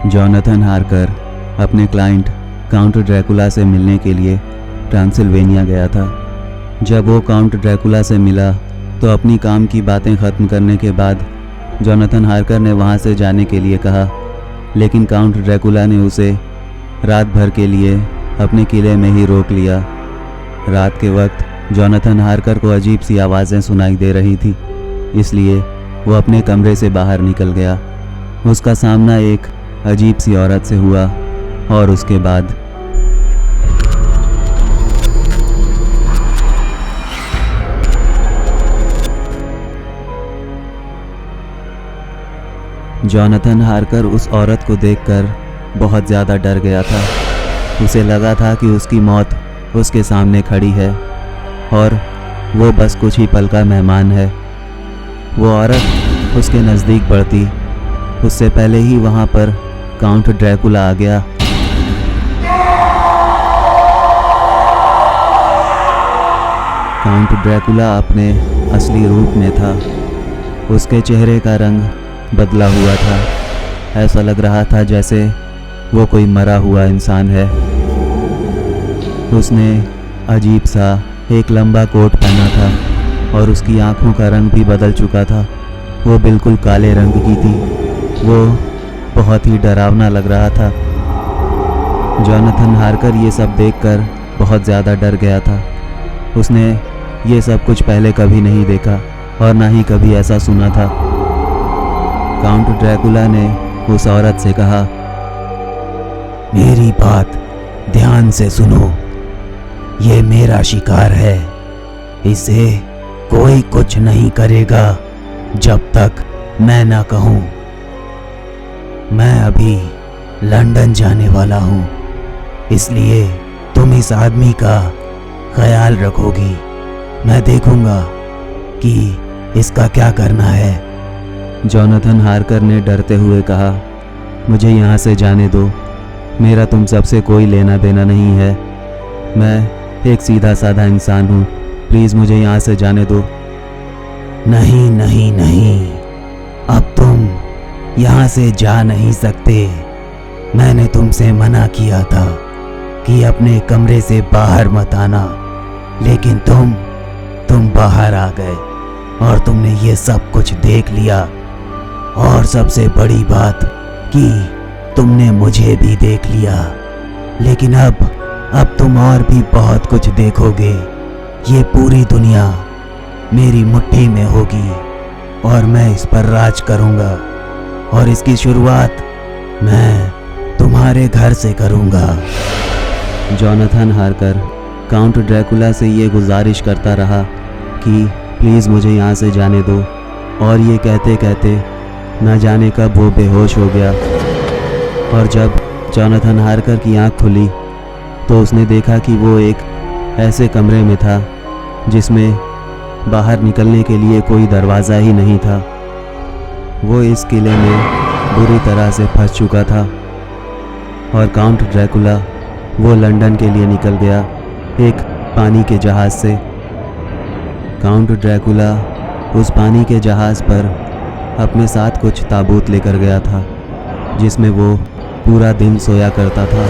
Jonathan Harker अपने client count Dracula से मिलने के लिए ट्रांसिल्वेनिया गया था। जब वो काउंट ड्रैकुला से मिला तो अपनी काम की बातें ख़त्म करने के बाद जॉनथन हार्कर ने वहाँ से जाने के लिए कहा, लेकिन काउंट ड्रैकुला ने उसे रात भर के लिए अपने किले में ही रोक लिया। रात के वक्त जॉनथन हार्कर को अजीब सी आवाज़ें सुनाई दे रही थी, इसलिए वो अपने कमरे से बाहर निकल गया। उसका सामना एक अजीब सी औरत से हुआ और उसके बाद जॉनथन हार्कर उस औरत को देखकर बहुत ज़्यादा डर गया था। उसे लगा था कि उसकी मौत उसके सामने खड़ी है और वो बस कुछ ही पल का मेहमान है। वो औरत उसके नज़दीक बढ़ती उससे पहले ही वहाँ पर काउंट ड्रैकुला आ गया। काउंट ड्रैकुला अपने असली रूप में था। उसके चेहरे का रंग बदला हुआ था। ऐसा लग रहा था जैसे वो कोई मरा हुआ इंसान है। उसने अजीब सा एक लंबा कोट पहना था और उसकी आंखों का रंग भी बदल चुका था। वो बिल्कुल काले रंग की थी। वो बहुत ही डरावना लग रहा था। जॉनथन हार्कर ये सब देखकर बहुत ज़्यादा डर गया था। उसने ये सब कुछ पहले कभी नहीं देखा और ना ही कभी ऐसा सुना था। काउंट ड्रैकुला ने उस औरत से कहा, मेरी बात ध्यान से सुनो। ये मेरा शिकार है। इसे कोई कुछ नहीं करेगा जब तक मैं ना कहूं। मैं अभी लंदन जाने वाला हूं, इसलिए तुम इस आदमी का ख्याल रखोगी। मैं देखूंगा कि इसका क्या करना है। जॉनथन हार्कर ने डरते हुए कहा, मुझे यहाँ से जाने दो। मेरा तुम सबसे कोई लेना देना नहीं है। मैं एक सीधा साधा इंसान हूँ। प्लीज़ मुझे यहाँ से जाने दो। नहीं नहीं नहीं, अब तुम यहाँ से जा नहीं सकते। मैंने तुमसे मना किया था कि अपने कमरे से बाहर मत आना, लेकिन तुम बाहर आ गए और तुमने ये सब कुछ देख लिया। और सबसे बड़ी बात कि तुमने मुझे भी देख लिया। लेकिन अब तुम और भी बहुत कुछ देखोगे। ये पूरी दुनिया मेरी मुट्ठी में होगी और मैं इस पर राज करूँगा और इसकी शुरुआत मैं तुम्हारे घर से करूँगा। जॉनथन हार्कर काउंट ड्रैकुला से ये गुजारिश करता रहा कि प्लीज़ मुझे यहाँ से जाने दो, और ये कहते कहते न जाने कब वो बेहोश हो गया। और जब जॉनथन हार्कर की आँख खुली तो उसने देखा कि वो एक ऐसे कमरे में था जिसमें बाहर निकलने के लिए कोई दरवाज़ा ही नहीं था। वो इस किले में बुरी तरह से फंस चुका था और काउंट ड्रैकुला वो लंदन के लिए निकल गया एक पानी के जहाज़ से। काउंट ड्रैकुला उस पानी के जहाज़ पर अपने साथ कुछ ताबूत लेकर गया था जिसमें वो पूरा दिन सोया करता था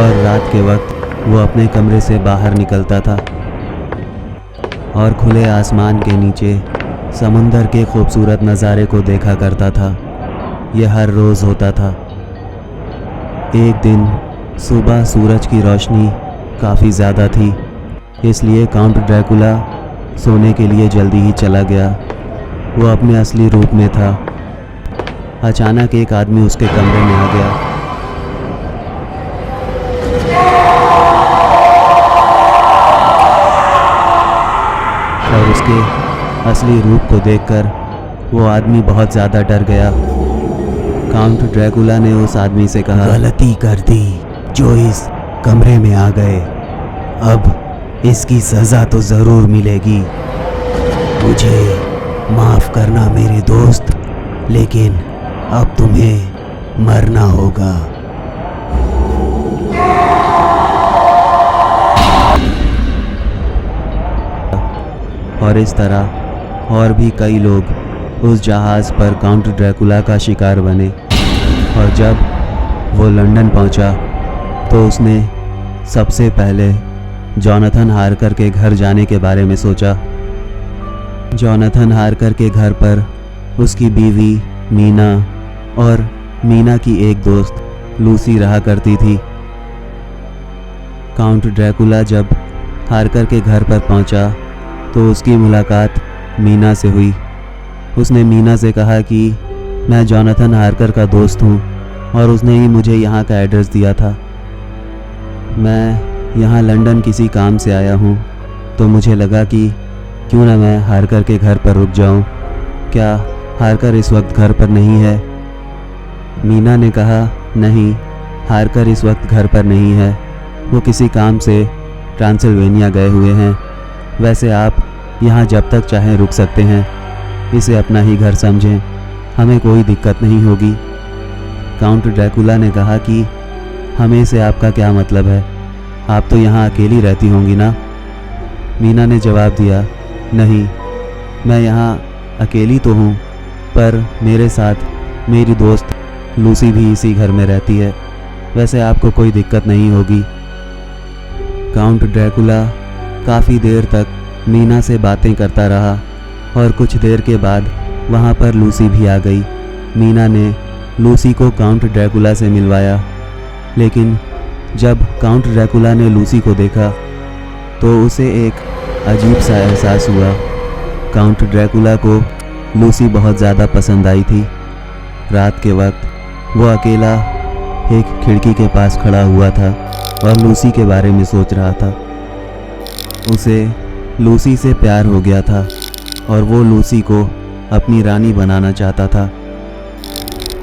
और रात के वक्त वो अपने कमरे से बाहर निकलता था और खुले आसमान के नीचे समुंदर के खूबसूरत नज़ारे को देखा करता था। यह हर रोज़ होता था। एक दिन सुबह सूरज की रोशनी काफ़ी ज़्यादा थी, इसलिए काउंट ड्रैकुला सोने के लिए जल्दी ही चला गया। वो अपने असली रूप में था। अचानक एक आदमी उसके कमरे में आ गया। और उसके असली रूप को देखकर वो आदमी बहुत ज़्यादा डर गया। काउंट ड्रैकुला ने उस आदमी से कहा, गलती कर दी जो इस कमरे में आ गए। अब इसकी सज़ा तो ज़रूर मिलेगी। मुझे माफ़ करना मेरे दोस्त, लेकिन अब तुम्हें मरना होगा। और इस तरह और भी कई लोग उस जहाज़ पर काउंट ड्रैकुला का शिकार बने। और जब वो लंदन पहुंचा तो उसने सबसे पहले जॉनथन हार्कर के घर जाने के बारे में सोचा। जॉनथन हार्कर के घर पर उसकी बीवी मीना और मीना की एक दोस्त लूसी रहा करती थी। काउंट ड्रैकुला जब हार्कर के घर पर पहुंचा तो उसकी मुलाकात मीना से हुई। उसने मीना से कहा कि मैं जॉनथन हार्कर का दोस्त हूं और उसने ही मुझे यहाँ का एड्रेस दिया था। मैं यहाँ लंदन किसी काम से आया हूँ, तो मुझे लगा कि क्यों ना मैं हार्कर के घर पर रुक जाऊँ। क्या हार्कर इस वक्त घर पर नहीं है? मीना ने कहा, नहीं, हार्कर इस वक्त घर पर नहीं है। वो किसी काम से ट्रांसिल्वेनिया गए हुए हैं। वैसे आप यहाँ जब तक चाहें रुक सकते हैं। इसे अपना ही घर समझें, हमें कोई दिक्कत नहीं होगी। काउंट ड्रैकुला ने कहा कि हमें से आपका क्या मतलब है? आप तो यहाँ अकेली रहती होंगी ना? मीना ने जवाब दिया, नहीं, मैं यहाँ अकेली तो हूँ, पर मेरे साथ मेरी दोस्त लूसी भी इसी घर में रहती है। वैसे आपको कोई दिक्कत नहीं होगी। काउंट ड्रैकुला काफ़ी देर तक मीना से बातें करता रहा और कुछ देर के बाद वहाँ पर लूसी भी आ गई। मीना ने लूसी को काउंट ड्रैकुला से मिलवाया, लेकिन जब काउंट ड्रैकुला ने लूसी को देखा तो उसे एक अजीब सा एहसास हुआ। काउंट ड्रैकुला को लूसी बहुत ज़्यादा पसंद आई थी। रात के वक्त वो अकेला एक खिड़की के पास खड़ा हुआ था और लूसी के बारे में सोच रहा था। उसे लूसी से प्यार हो गया था और वो लूसी को अपनी रानी बनाना चाहता था।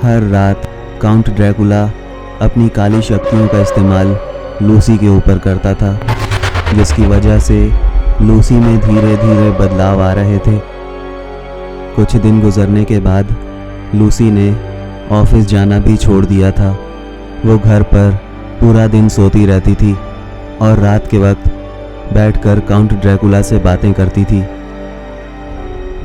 हर रात काउंट ड्रैकुला अपनी काली शक्तियों का इस्तेमाल लूसी के ऊपर करता था, जिसकी वजह से लूसी में धीरे धीरे बदलाव आ रहे थे। कुछ दिन गुजरने के बाद लूसी ने ऑफिस जाना भी छोड़ दिया था। वो घर पर पूरा दिन सोती रहती थी और रात के वक्त बैठकर काउंट ड्रैकुला से बातें करती थी।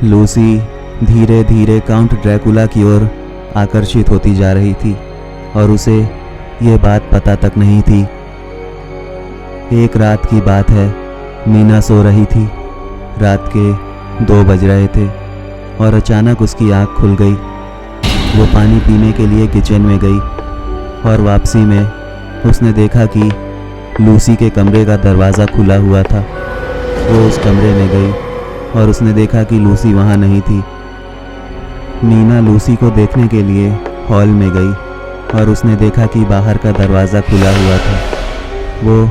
लूसी धीरे धीरे काउंट ड्रैकुला की ओर आकर्षित होती जा रही थी और उसे ये बात पता तक नहीं थी। एक रात की बात है, मीना सो रही थी। रात के 2 बज रहे थे और अचानक उसकी आँख खुल गई। वो पानी पीने के लिए किचन में गई और वापसी में उसने देखा कि लूसी के कमरे का दरवाज़ा खुला हुआ था। वो उस कमरे में गई और उसने देखा कि लूसी वहाँ नहीं थी। मीना लूसी को देखने के लिए हॉल में गई और उसने देखा कि बाहर का दरवाज़ा खुला हुआ था। वो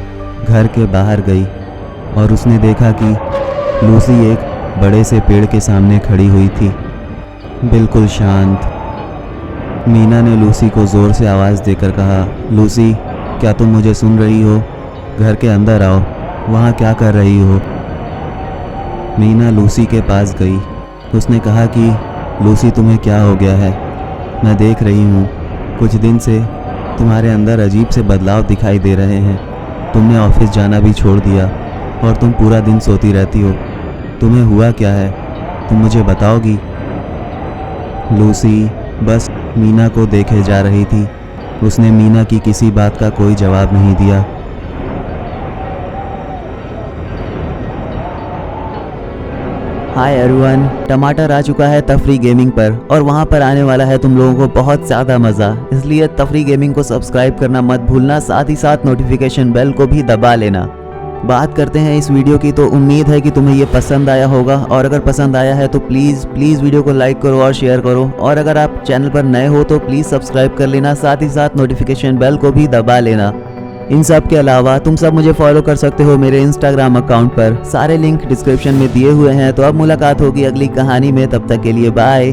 घर के बाहर गई और उसने देखा कि लूसी एक बड़े से पेड़ के सामने खड़ी हुई थी, बिल्कुल शांत। मीना ने लूसी को ज़ोर से आवाज़ देकर कहा, लूसी, क्या तुम मुझे सुन रही हो? घर के अंदर आओ, वहाँ क्या कर रही हो? मीना लूसी के पास गई। उसने कहा कि लूसी, तुम्हें क्या हो गया है? मैं देख रही हूँ कुछ दिन से तुम्हारे अंदर अजीब से बदलाव दिखाई दे रहे हैं। तुमने ऑफिस जाना भी छोड़ दिया और तुम पूरा दिन सोती रहती हो। तुम्हें हुआ क्या है? तुम मुझे बताओगी? लूसी बस मीना को देखे जा रही थी। उसने मीना की किसी बात का कोई जवाब नहीं दिया। हाय एवरीवन, टमाटर आ चुका है तफरी गेमिंग पर और वहाँ पर आने वाला है तुम लोगों को बहुत ज़्यादा मज़ा। इसलिए तफरी गेमिंग को सब्सक्राइब करना मत भूलना, साथ ही साथ नोटिफिकेशन बेल को भी दबा लेना। बात करते हैं इस वीडियो की, तो उम्मीद है कि तुम्हें ये पसंद आया होगा और अगर पसंद आया है तो प्लीज़ वीडियो को लाइक करो और शेयर करो। और अगर आप चैनल पर नए हो तो प्लीज़ सब्सक्राइब कर लेना, साथ ही साथ नोटिफिकेशन बेल को भी दबा लेना। इन सब के अलावा तुम सब मुझे फॉलो कर सकते हो मेरे इंस्टाग्राम अकाउंट पर। सारे लिंक डिस्क्रिप्शन में दिए हुए हैं। तो अब मुलाकात होगी अगली कहानी में, तब तक के लिए बाय।